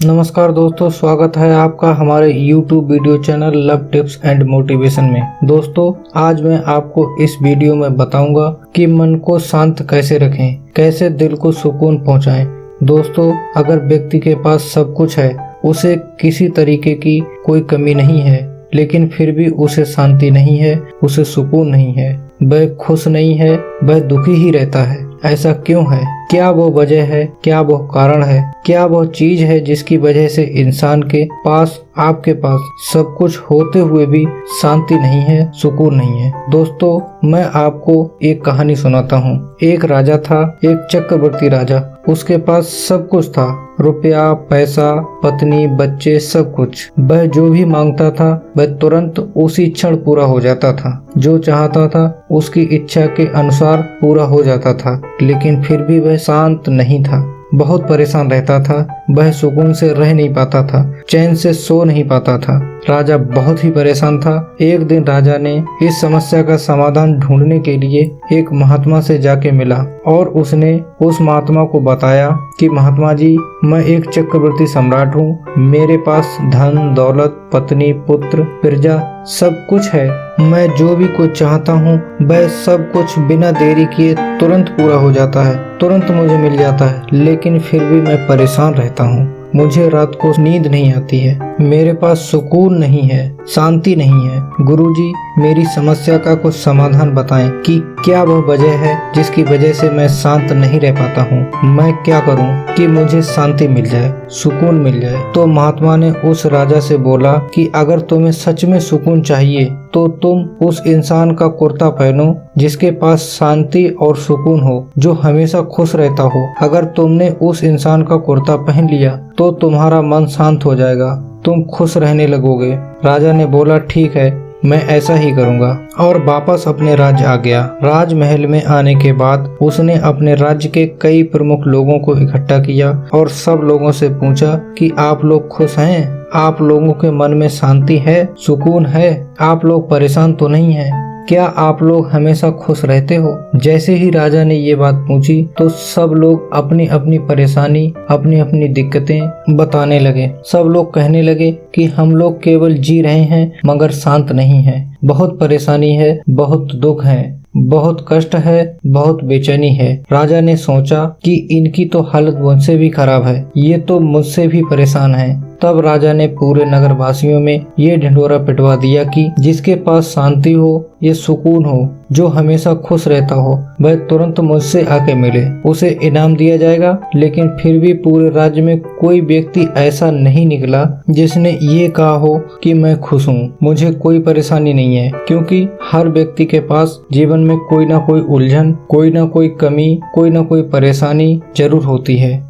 नमस्कार दोस्तों, स्वागत है आपका हमारे YouTube video channel love tips and motivation में। दोस्तों, आज मैं आपको इस वीडियो में बताऊंगा कि मन को शांत कैसे रखें, कैसे दिल को सुकून पहुंचाएं। दोस्तों, अगर व्यक्ति के पास सब कुछ है, उसे किसी तरीके की कोई कमी नहीं है, लेकिन फिर भी उसे शांति नहीं है, उसे सुकून नहीं है, वह खुश नहीं है, वह दुखी ही रहता है। ऐसा क्यों है? क्या वो वजह है? क्या वो कारण है? क्या वो चीज है जिसकी वजह से इंसान के पास, आपके पास सब कुछ होते हुए भी शांति नहीं है, सुकून नहीं है? दोस्तों, मैं आपको एक कहानी सुनाता हूँ। एक राजा था, एक चक्रवर्ती राजा। उसके पास सब कुछ था, रुपया, पैसा, पत्नी, बच्चे, सब कुछ। वह जो भी मांगता था वह तुरंत उसी क्षण पूरा हो जाता था। जो चाहता था उसकी इच्छा के अनुसार पूरा हो जाता था, लेकिन फिर भी वह शांत नहीं था। बहुत परेशान रहता था। वह सुकून से रह नहीं पाता था, चैन से सो नहीं पाता था। राजा बहुत ही परेशान था। एक दिन राजा ने इस समस्या का समाधान ढूंढने के लिए एक महात्मा से जाके मिला और उसने उस महात्मा को बताया कि महात्मा जी, मैं एक चक्रवर्ती सम्राट हूँ। मेरे पास धन दौलत, पत्नी, पुत्र, प्रजा सब कुछ है। मैं जो भी कुछ चाहता हूँ वह सब कुछ बिना देरी किए तुरंत पूरा हो जाता है, तुरंत मुझे मिल जाता है। लेकिन फिर भी मैं परेशान रहता हूँ। मुझे रात को नींद नहीं आती है, मेरे पास सुकून नहीं है, शांति नहीं है। गुरुजी, मेरी समस्या का कुछ समाधान बताएं कि क्या वह वजह है जिसकी वजह से मैं शांत नहीं रह पाता हूँ। मैं क्या करूँ कि मुझे शांति मिल जाए, सुकून मिल जाए? तो महात्मा ने उस राजा से बोला कि अगर तुम्हें सच में सुकून चाहिए तो तुम उस इंसान का कुर्ता पहनो जिसके पास शांति और सुकून हो, जो हमेशा खुश रहता हो। अगर तुमने उस इंसान का कुर्ता पहन लिया तो तुम्हारा मन शांत हो जाएगा, तुम खुश रहने लगोगे। राजा ने बोला, ठीक है, मैं ऐसा ही करूंगा, और वापस अपने राज्य आ गया। राजमहल में आने के बाद उसने अपने राज्य के कई प्रमुख लोगों को इकट्ठा किया और सब लोगों से पूछा कि आप लोग खुश हैं? आप लोगों के मन में शांति है, सुकून है? आप लोग परेशान तो नहीं हैं? क्या आप लोग हमेशा खुश रहते हो? जैसे ही राजा ने ये बात पूछी तो सब लोग अपनी अपनी परेशानी, अपनी अपनी दिक्कतें बताने लगे। सब लोग कहने लगे कि हम लोग केवल जी रहे हैं मगर शांत नहीं है। बहुत परेशानी है, बहुत दुख है, बहुत कष्ट है, बहुत बेचैनी है। राजा ने सोचा कि इनकी तो हालत मुझसे भी खराब है, ये तो मुझसे भी परेशान है। तब राजा ने पूरे नगर वासियों में ये ढिंढोरा पिटवा दिया कि जिसके पास शांति हो, ये सुकून हो, जो हमेशा खुश रहता हो, वह तुरंत मुझसे आके मिले, उसे इनाम दिया जाएगा। लेकिन फिर भी पूरे राज्य में कोई व्यक्ति ऐसा नहीं निकला जिसने ये कहा हो कि मैं खुश हूँ, मुझे कोई परेशानी नहीं है। क्योंकि हर व्यक्ति के पास जीवन में कोई ना कोई उलझन, कोई ना कोई कमी, कोई ना कोई परेशानी जरूर होती है।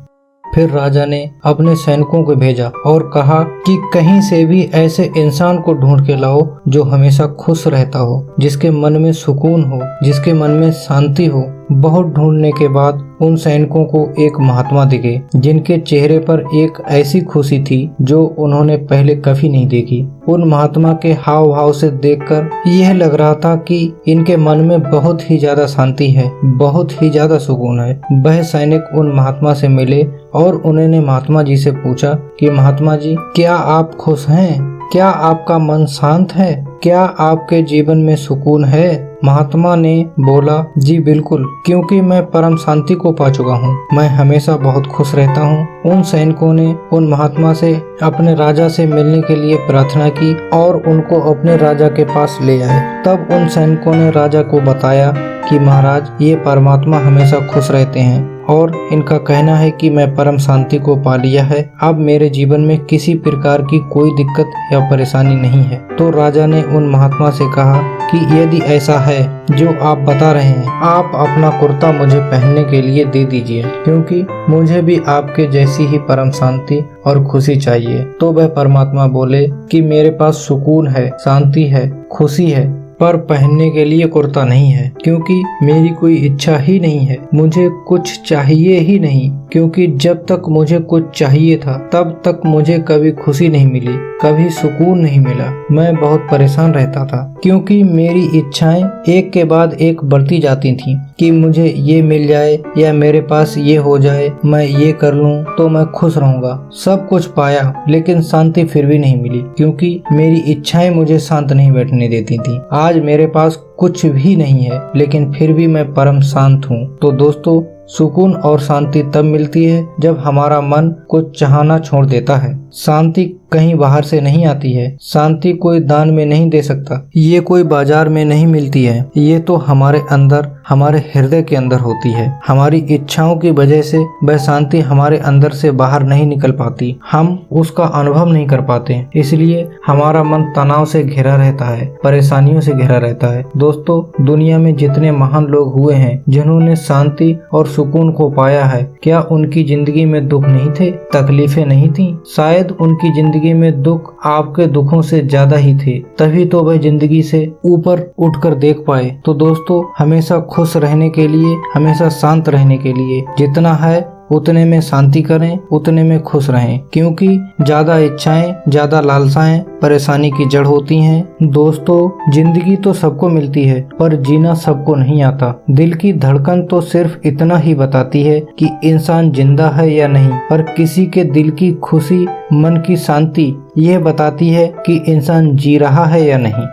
फिर राजा ने अपने सैनिकों को भेजा और कहा कि कहीं से भी ऐसे इंसान को ढूंढ के लाओ जो हमेशा खुश रहता हो, जिसके मन में सुकून हो, जिसके मन में शांति हो। बहुत ढूंढने के बाद उन सैनिकों को एक महात्मा दिखे जिनके चेहरे पर एक ऐसी खुशी थी जो उन्होंने पहले कभी नहीं देखी। उन महात्मा के हाव भाव से देखकर यह लग रहा था कि इनके मन में बहुत ही ज्यादा शांति है, बहुत ही ज्यादा सुकून है। वह सैनिक उन महात्मा से मिले और उन्होंने महात्मा जी से पूछा कि महात्मा जी, क्या आप खुश हैं? क्या आपका मन शांत है? क्या आपके जीवन में सुकून है? महात्मा ने बोला, जी बिल्कुल, क्योंकि मैं परम शांति को पा चुका हूँ, मैं हमेशा बहुत खुश रहता हूँ। उन सैनिकों ने उन महात्मा से अपने राजा से मिलने के लिए प्रार्थना की और उनको अपने राजा के पास ले आए। तब उन सैनिकों ने राजा को बताया कि महाराज, ये परमात्मा हमेशा खुश रहते हैं और इनका कहना है कि मैं परम शांति को पा लिया है। अब मेरे जीवन में किसी प्रकार की कोई दिक्कत या परेशानी नहीं है। तो राजा ने उन महात्मा से कहा कि यदि ऐसा है जो आप बता रहे हैं, आप अपना कुर्ता मुझे पहनने के लिए दे दीजिए, क्योंकि मुझे भी आपके जैसी ही परम शांति और खुशी चाहिए। तो वह परमात्मा बोले कि मेरे पास सुकून है, शांति है, खुशी है, पर पहनने के लिए कुर्ता नहीं है, क्योंकि मेरी कोई इच्छा ही नहीं है, मुझे कुछ चाहिए ही नहीं। क्योंकि जब तक मुझे कुछ चाहिए था तब तक मुझे कभी खुशी नहीं मिली, कभी सुकून नहीं मिला। मैं बहुत परेशान रहता था क्योंकि मेरी इच्छाएं एक के बाद एक बढ़ती जाती थीं कि मुझे ये मिल जाए या मेरे पास ये हो जाए, मैं ये कर लूं तो मैं खुश रहूंगा। सब कुछ पाया लेकिन शांति फिर भी नहीं मिली क्योंकि मेरी इच्छाएं मुझे शांत नहीं बैठने देती थी। आज मेरे पास कुछ भी नहीं है लेकिन फिर भी मैं परम शांत हूँ। तो दोस्तों, सुकून और शांति तब मिलती है जब हमारा मन कुछ चाहना छोड़ देता है। शांति कहीं बाहर से नहीं आती है, शांति कोई दान में नहीं दे सकता, ये कोई बाजार में नहीं मिलती है, ये तो हमारे अंदर, हमारे हृदय के अंदर होती है। हमारी इच्छाओं की वजह से वह शांति हमारे अंदर से बाहर नहीं निकल पाती, हम उसका अनुभव नहीं कर पाते, इसलिए हमारा मन तनाव से घिरा रहता है, परेशानियों से घिरा रहता है। दोस्तों, दुनिया में जितने महान लोग हुए हैं जिन्होंने शांति और सुकून को पाया है, क्या उनकी जिंदगी में दुख नहीं थे, तकलीफें नहीं थी? शायद उनकी जिंदगी में दुख आपके दुखों से ज्यादा ही थे, तभी तो वह जिंदगी से ऊपर उठकर देख पाए। तो दोस्तों, हमेशा खुश रहने के लिए, हमेशा शांत रहने के लिए जितना है उतने में शांति करें, उतने में खुश रहें, क्योंकि ज्यादा इच्छाएं, ज्यादा लालसाएं परेशानी की जड़ होती हैं। दोस्तों, जिंदगी तो सबको मिलती है पर जीना सबको नहीं आता। दिल की धड़कन तो सिर्फ इतना ही बताती है कि इंसान जिंदा है या नहीं, पर किसी के दिल की खुशी, मन की शांति यह बताती है कि इंसान जी रहा है या नहीं।